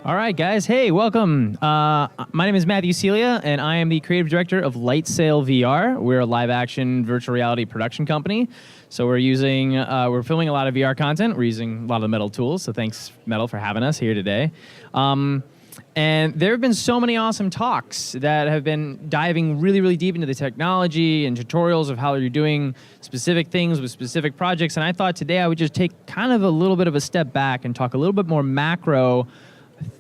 All right, guys. Hey, welcome. My name is Celia, and I am the creative director of Lightsail VR. We're a live-action virtual reality production company. So we're filming a lot of VR content. We're using a lot of the Mettle tools. So thanks, Mettle, for having us here today. And there have been so many awesome talks that have been diving really, really deep into the technology and tutorials of how you're doing specific things with specific projects. And I thought today I would just take kind of a little bit of a step back and talk a little bit more macro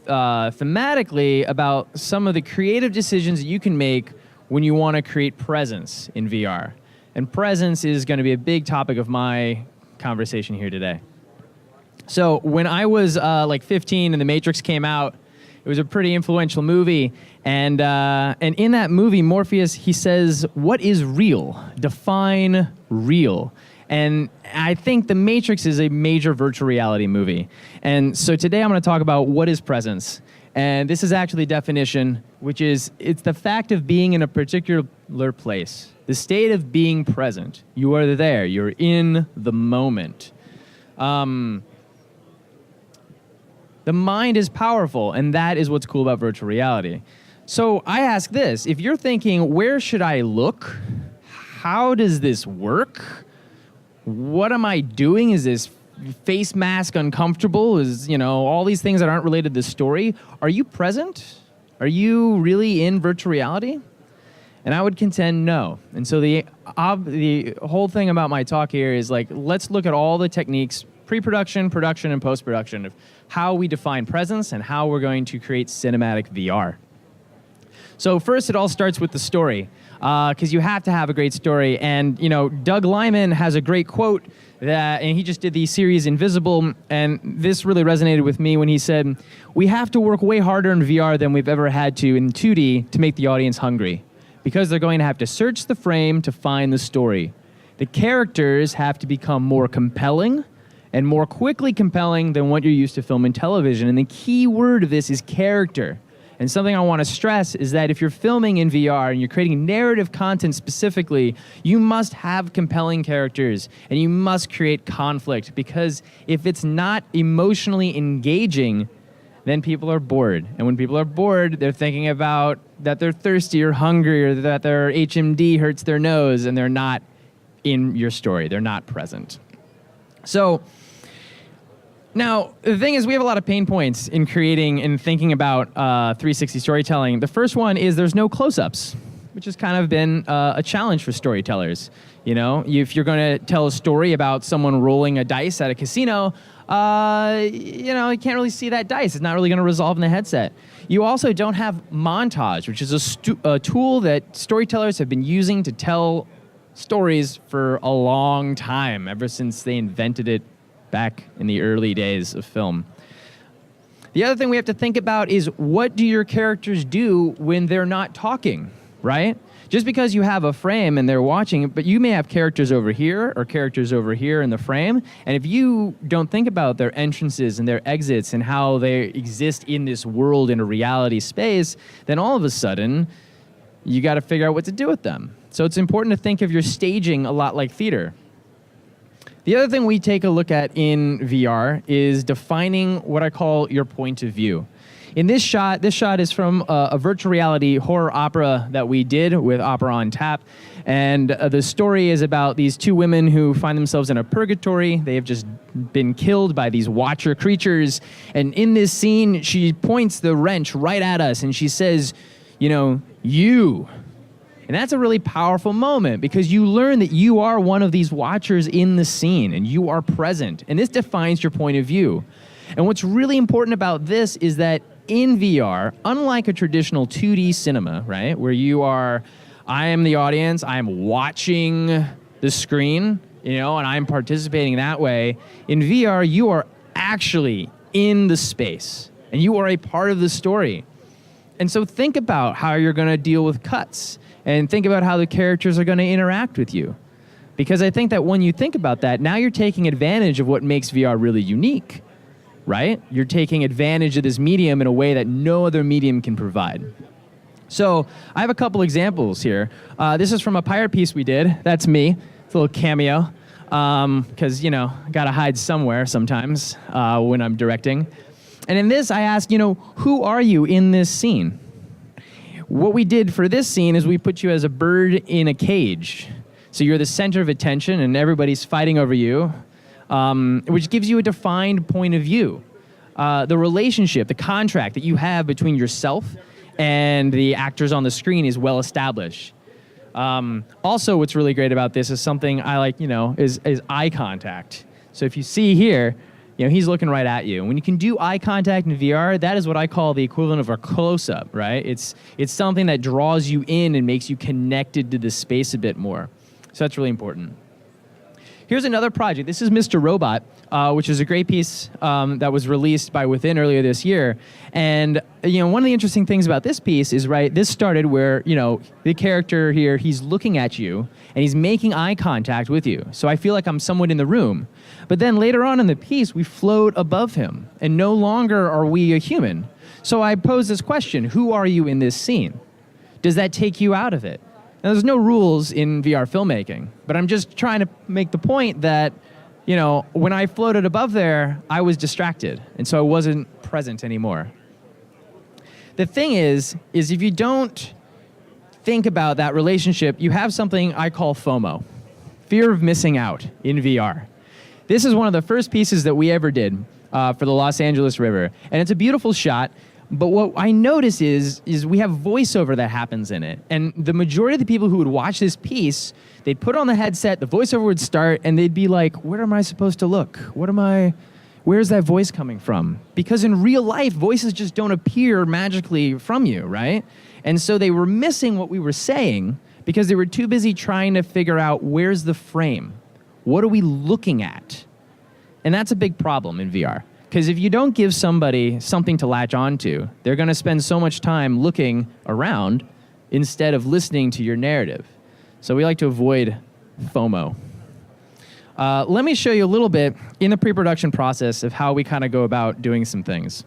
thematically about some of the creative decisions that you can make when you want to create presence in VR. And presence is going to be a big topic of my conversation here today. So when I was like 15 and The Matrix came out, it was a pretty influential movie. And in that movie, Morpheus, he says, "What is real? Define real." And I think The Matrix is a major virtual reality movie. And so today I'm going to talk about what is presence. And this is actually a definition, which is it's the fact of being in a particular place, the state of being present. You are there. You're in the moment. The mind is powerful, and that is what's cool about virtual reality. So I ask this, if you're thinking, where should I look? How does this work? What am I doing? Is this face mask uncomfortable? Is, all these things that aren't related to the story. Are you present? Are you really in virtual reality? And I would contend no. And so the whole thing about my talk here is like, let's look at all the techniques, pre-production, production, and post-production of how we define presence and how we're going to create cinematic VR. So first, it all starts with the story, because you have to have a great story. And Doug Liman has a great quote and he just did the series Invisible, and this really resonated with me when he said, "We have to work way harder in VR than we've ever had to in 2D to make the audience hungry, because they're going to have to search the frame to find the story. The characters have to become more compelling and more quickly compelling than what you're used to film in television." And the key word of this is character. And something I want to stress is that if you're filming in VR and you're creating narrative content specifically, you must have compelling characters and you must create conflict, because if it's not emotionally engaging, then people are bored. And when people are bored, they're thinking about that they're thirsty or hungry or that their HMD hurts their nose, and they're not in your story. They're not present. So now, the thing is, we have a lot of pain points in creating and thinking about 360 storytelling. The first one is there's no close-ups, which has kind of been a challenge for storytellers. If you're going to tell a story about someone rolling a dice at a casino, you can't really see that dice. It's not really going to resolve in the headset. You also don't have montage, which is a tool that storytellers have been using to tell stories for a long time, ever since they invented it back in the early days of film. The other thing we have to think about is, what do your characters do when they're not talking, right? Just because you have a frame and they're watching, but you may have characters over here or characters over here in the frame, and if you don't think about their entrances and their exits and how they exist in this world in a reality space, then all of a sudden, you got to figure out what to do with them. So it's important to think of your staging a lot like theater. The other thing we take a look at in VR is defining what I call your point of view. In this shot is from a virtual reality horror opera that we did with Opera on Tap. And the story is about these two women who find themselves in a purgatory. They have just been killed by these watcher creatures. And in this scene, she points the wrench right at us and she says, you. And that's a really powerful moment, because you learn that you are one of these watchers in the scene and you are present. And this defines your point of view. And what's really important about this is that in VR, unlike a traditional 2D cinema, right, where I am the audience, I am watching the screen, and I'm participating that way, in VR, you are actually in the space and you are a part of the story. And so think about how you're going to deal with cuts. And think about how the characters are going to interact with you. Because I think that when you think about that, now you're taking advantage of what makes VR really unique, right? You're taking advantage of this medium in a way that no other medium can provide. So I have a couple examples here. This is from a pirate piece we did. That's me. It's a little cameo. Because, got to hide somewhere sometimes when I'm directing. And in this, I asked, who are you in this scene? What we did for this scene is we put you as a bird in a cage. So you're the center of attention and everybody's fighting over you, which gives you a defined point of view. The relationship, the contract that you have between yourself and the actors on the screen is well established. Also, what's really great about this is something I like, is eye contact. So if you see here, he's looking right at you. When you can do eye contact in VR, that is what I call the equivalent of a close-up, right? It's something that draws you in and makes you connected to the space a bit more. So that's really important. Here's another project. This is Mr. Robot, which is a great piece that was released by Within earlier this year. And one of the interesting things about this piece is, this started where, the character here, he's looking at you and he's making eye contact with you. So I feel like I'm someone in the room. But then later on in the piece, we float above him and no longer are we a human. So I pose this question, who are you in this scene? Does that take you out of it? Now, there's no rules in VR filmmaking, but I'm just trying to make the point that, when I floated above there, I was distracted, and so I wasn't present anymore. The thing is if you don't think about that relationship, you have something I call FOMO, fear of missing out in VR. This is one of the first pieces that we ever did for the Los Angeles River, and it's a beautiful shot. But what I notice is we have voiceover that happens in it. And the majority of the people who would watch this piece, they'd put on the headset, the voiceover would start, and they'd be like, where am I supposed to look? Where's that voice coming from? Because in real life, voices just don't appear magically from you, right? And so they were missing what we were saying because they were too busy trying to figure out where's the frame? What are we looking at? And that's a big problem in VR. Because if you don't give somebody something to latch onto, they're going to spend so much time looking around instead of listening to your narrative. So we like to avoid FOMO. Let me show you a little bit in the pre-production process of how we kind of go about doing some things.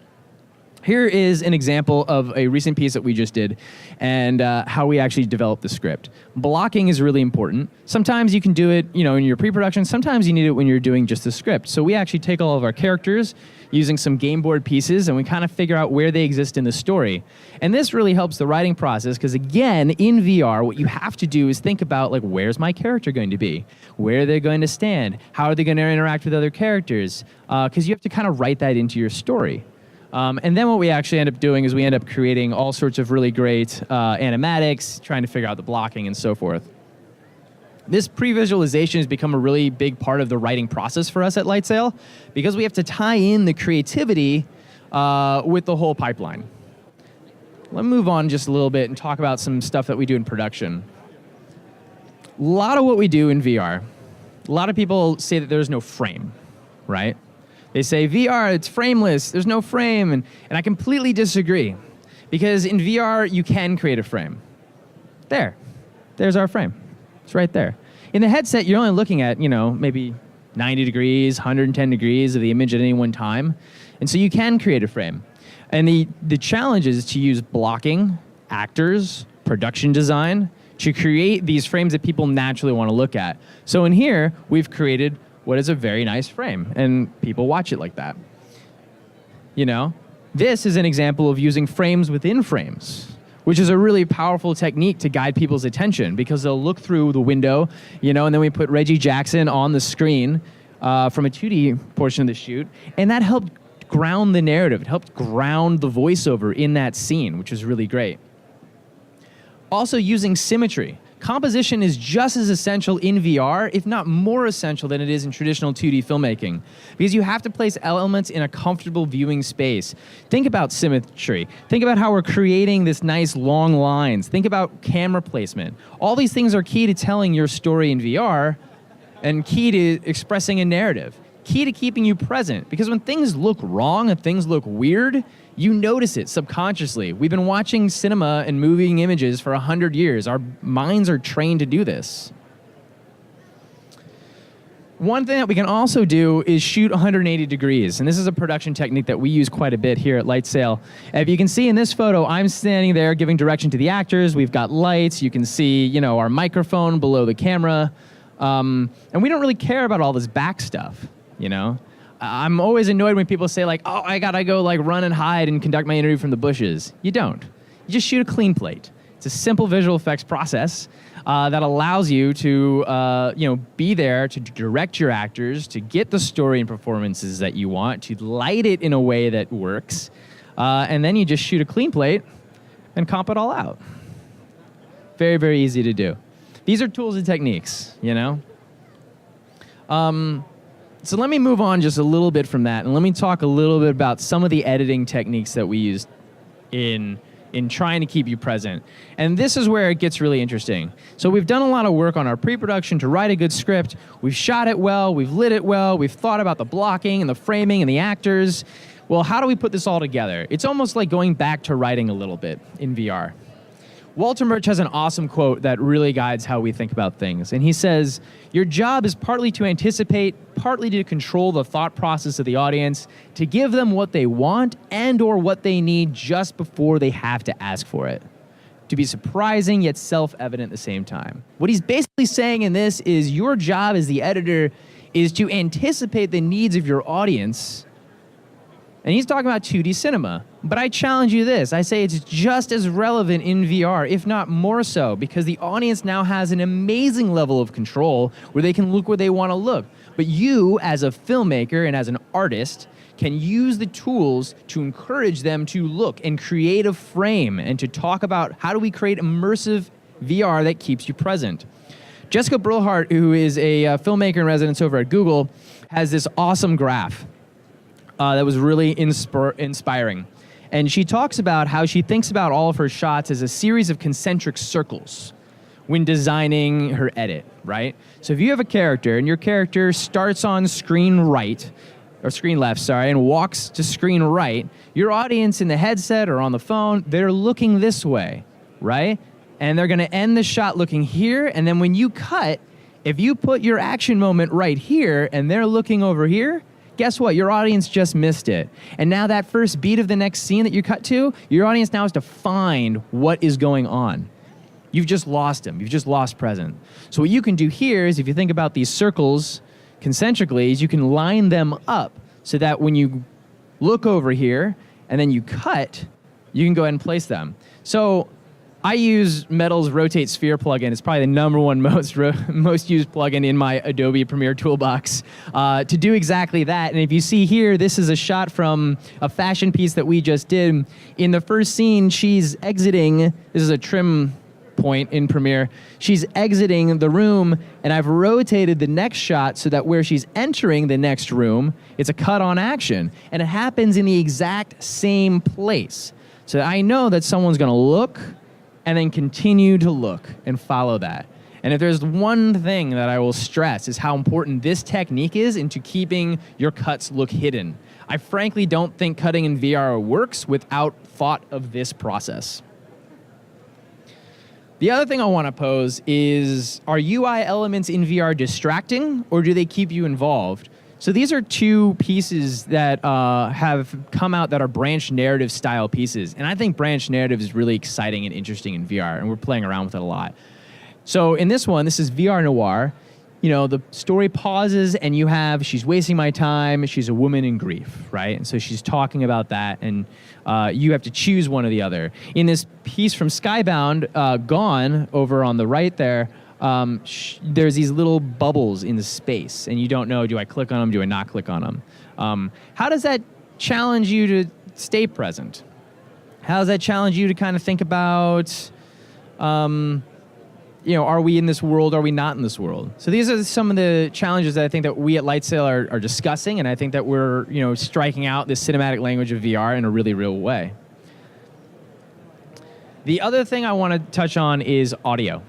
Here is an example of a recent piece that we just did and how we actually developed the script. Blocking is really important. Sometimes you can do it, in your pre-production. Sometimes you need it when you're doing just the script. So we actually take all of our characters using some game board pieces and we kind of figure out where they exist in the story. And this really helps the writing process because, again, in VR, what you have to do is think about, where's my character going to be? Where are they going to stand? How are they going to interact with other characters? Because you have to kind of write that into your story. And then what we actually end up doing is we end up creating all sorts of really great animatics, trying to figure out the blocking and so forth. This pre-visualization has become a really big part of the writing process for us at Lightsail because we have to tie in the creativity with the whole pipeline. Let me move on just a little bit and talk about some stuff that we do in production. A lot of what we do in VR, a lot of people say that there's no frame, right? They say, VR, it's frameless, there's no frame, and I completely disagree. Because in VR, you can create a frame. There's our frame. It's right there. In the headset, you're only looking at, maybe 90 degrees, 110 degrees of the image at any one time. And so you can create a frame. And the challenge is to use blocking, actors, production design, to create these frames that people naturally want to look at. So in here, we've created what is a very nice frame, and people watch it like that. This is an example of using frames within frames, which is a really powerful technique to guide people's attention because they'll look through the window, and then we put Reggie Jackson on the screen from a 2D portion of the shoot, and that helped ground the narrative. It helped ground the voiceover in that scene, which is really great. Also using symmetry. Composition is just as essential in VR, if not more essential than it is in traditional 2D filmmaking, because you have to place elements in a comfortable viewing space. Think about symmetry. Think about how we're creating this nice long lines. Think about camera placement. All these things are key to telling your story in VR and key to expressing a narrative. Key to keeping you present, because when things look wrong and things look weird, you notice it subconsciously. We've been watching cinema and moving images for 100 years. Our minds are trained to do this. One thing that we can also do is shoot 180 degrees, and this is a production technique that we use quite a bit here at Lightsail. If you can see in this photo, I'm standing there giving direction to the actors. We've got lights. You can see, our microphone below the camera, and we don't really care about all this back stuff. I'm always annoyed when people say like, oh, I gotta go like run and hide and conduct my interview from the bushes. You don't. You just shoot a clean plate. It's a simple visual effects process that allows you to be there to direct your actors, to get the story and performances that you want, to light it in a way that works, and then you just shoot a clean plate and comp it all out. Very, very easy to do. These are tools and techniques, you know? So let me move on just a little bit from that, and let me talk a little bit about some of the editing techniques that we use in trying to keep you present. And this is where it gets really interesting. So we've done a lot of work on our pre-production to write a good script. We've shot it well, we've lit it well, we've thought about the blocking and the framing and the actors. Well, how do we put this all together? It's almost like going back to writing a little bit in VR. Walter Murch has an awesome quote that really guides how we think about things. And he says, your job is partly to anticipate, partly to control the thought process of the audience, to give them what they want and or what they need just before they have to ask for it. To be surprising yet self-evident at the same time. What he's basically saying in this is your job as the editor is to anticipate the needs of your audience. And he's talking about 2D cinema. But I challenge you this. I say it's just as relevant in VR, if not more so, because the audience now has an amazing level of control where they can look where they want to look. But you, as a filmmaker and as an artist, can use the tools to encourage them to look and create a frame and to talk about how do we create immersive VR that keeps you present. Jessica Brillhart, who is a filmmaker in residence over at Google, has this awesome graph that was really inspiring. And she talks about how she thinks about all of her shots as a series of concentric circles when designing her edit, right? So if you have a character and your character starts on screen right, or screen left, sorry, and walks to screen right, your audience in the headset or on the phone, they're looking this way, right? And they're gonna end the shot looking here, and then when you cut, if you put your action moment right here and they're looking over here, guess what? Your audience just missed it. And now that first beat of the next scene that you cut to, your audience now has to find what is going on. You've just lost them. You've just lost present. So what you can do here is if you think about these circles concentrically, is you can line them up so that when you look over here and then you cut, you can go ahead and place them. So I use Mettle's Rotate Sphere plugin. It's probably the #1 most used plugin in my Adobe Premiere toolbox to do exactly that. And if you see here, this is a shot from a fashion piece that we just did. In the first scene, she's exiting. This is a trim point in Premiere. She's exiting the room, and I've rotated the next shot so that where she's entering the next room, it's a cut on action. And it happens in the exact same place. So I know that someone's going to look and then continue to look and follow that. And if there's one thing that I will stress is how important this technique is into keeping your cuts look hidden. I frankly don't think cutting in VR works without thought of this process. The other thing I want to pose is, are UI elements in VR distracting or do they keep you involved? So these are two pieces that have come out that are branch narrative style pieces. And I think branch narrative is really exciting and interesting in VR, and we're playing around with it a lot. So in this one, this is VR Noir. You know, the story pauses and you have, she's wasting my time, she's a woman in grief, right? And so she's talking about that, and you have to choose one or the other. In this piece from Skybound, Gone, over on the right there, there's these little bubbles in the space, and you don't know, do I click on them, do I not click on them? How does that challenge you to stay present? How does that challenge you to kind of think about, are we in this world, are we not in this world? So these are some of the challenges that I think that we at Lightsail are discussing, and I think that we're striking out this cinematic language of VR in a really real way. The other thing I want to touch on is audio.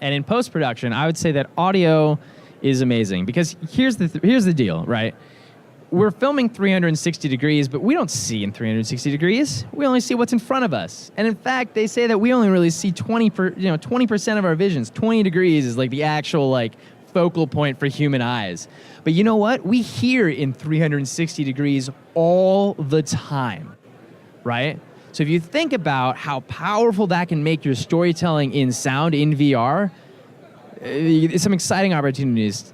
And in post-production, I would say that audio is amazing because here's the deal, right? We're filming 360 degrees, but we don't see in 360 degrees. We only see what's in front of us. And in fact, they say that we only really see 20% of our visions. 20 degrees is like the actual focal point for human eyes. But you know what? We hear in 360 degrees all the time, right? So if you think about how powerful that can make your storytelling in sound in VR, some exciting opportunities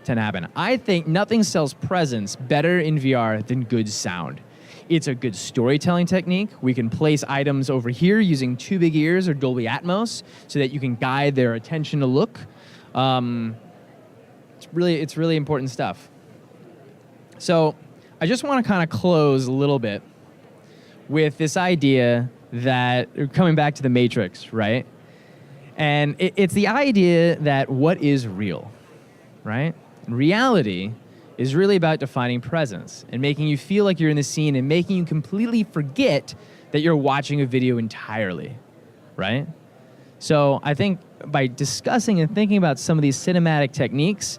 tend to happen. I think nothing sells presence better in VR than good sound. It's a good storytelling technique. We can place items over here using 2 big ears or Dolby Atmos so that you can guide their attention to look. It's really important stuff. So I just want to kind of close a little bit with this idea that, coming back to the Matrix, right? And it's the idea that what is real, right? Reality is really about defining presence and making you feel like you're in the scene and making you completely forget that you're watching a video entirely, right? So I think by discussing and thinking about some of these cinematic techniques,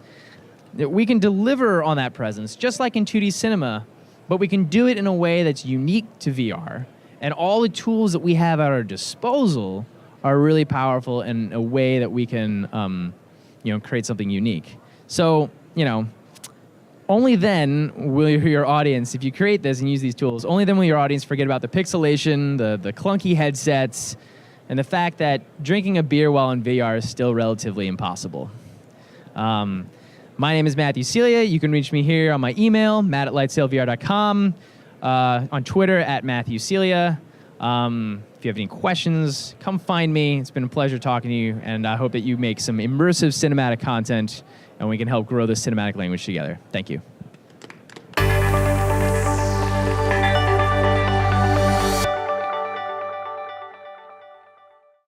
that we can deliver on that presence, just like in 2D cinema, but we can do it in a way that's unique to VR. And all the tools that we have at our disposal are really powerful in a way that we can create something unique. So, only then will your audience, if you create this and use these tools, only then will your audience forget about the pixelation, the clunky headsets, and the fact that drinking a beer while in VR is still relatively impossible. My name is Matthew Celia. You can reach me here on my email, matt@lightsailvr.com, on Twitter @MatthewCelia. If you have any questions, come find me. It's been a pleasure talking to you, and I hope that you make some immersive cinematic content and we can help grow the cinematic language together. Thank you.